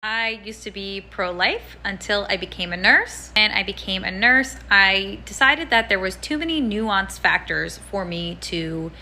I used to be pro-life until I became a nurse. And I became a nurse, I decided that there was too many nuanced factors for me to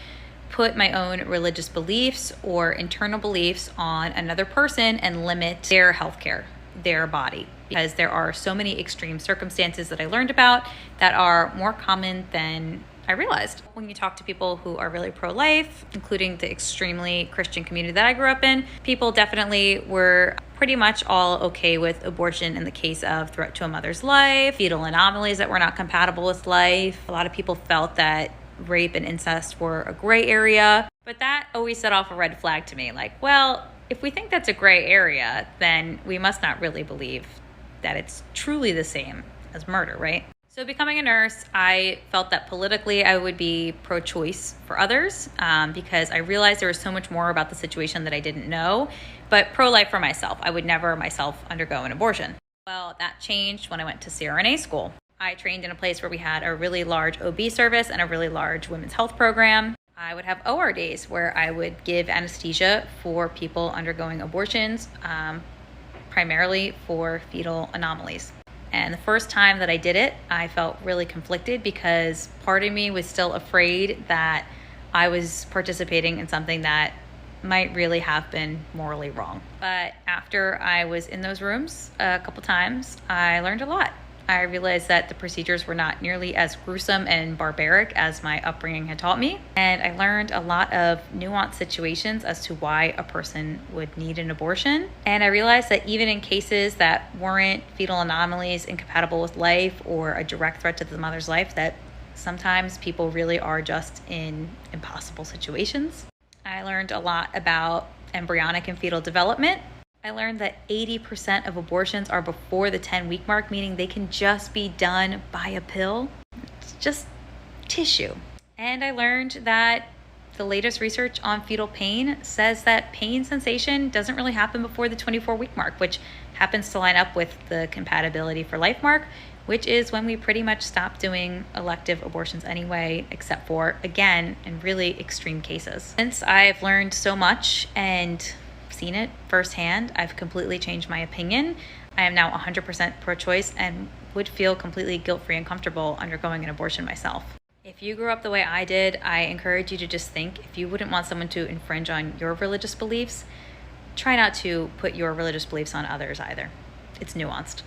put my own religious beliefs or internal beliefs on another person and limit their healthcare, their body, because there are so many extreme circumstances that I learned about that are more common than I realized. When you talk to people who are really pro-life, including the extremely Christian community that I grew up in, people definitely were pretty much all okay with abortion in the case of threat to a mother's life, fetal anomalies that were not compatible with life. A lot of people felt that rape and incest were a gray area, but that always set off a red flag to me. Like, well, if we think that's a gray area, then we must not really believe that it's truly the same as murder, right? So becoming a nurse, I felt that politically I would be pro-choice for others because I realized there was so much more about the situation that I didn't know, but pro-life for myself. I would never myself undergo an abortion. Well, that changed when I went to CRNA school. I trained in a place where we had a really large OB service and a really large women's health program. I would have OR days where I would give anesthesia for people undergoing abortions, primarily for fetal anomalies. And the first time that I did it, I felt really conflicted because part of me was still afraid that I was participating in something that might really have been morally wrong. But after I was in those rooms a couple times, I learned a lot. I realized that the procedures were not nearly as gruesome and barbaric as my upbringing had taught me. And I learned a lot of nuanced situations as to why a person would need an abortion. And I realized that even in cases that weren't fetal anomalies incompatible with life or a direct threat to the mother's life, that sometimes people really are just in impossible situations. I learned a lot about embryonic and fetal development. I learned that 80% of abortions are before the 10-week mark, meaning they can just be done by a pill. It's just tissue. And I learned that the latest research on fetal pain says that pain sensation doesn't really happen before the 24-week mark, which happens to line up with the compatibility for life mark, which is when we pretty much stop doing elective abortions anyway, except for, again, in really extreme cases. Since I've learned so much and seen it firsthand, I've completely changed my opinion. I am now 100% pro-choice and would feel completely guilt-free and comfortable undergoing an abortion myself. If you grew up the way I did, I encourage you to just think, if you wouldn't want someone to infringe on your religious beliefs, try not to put your religious beliefs on others either. It's nuanced.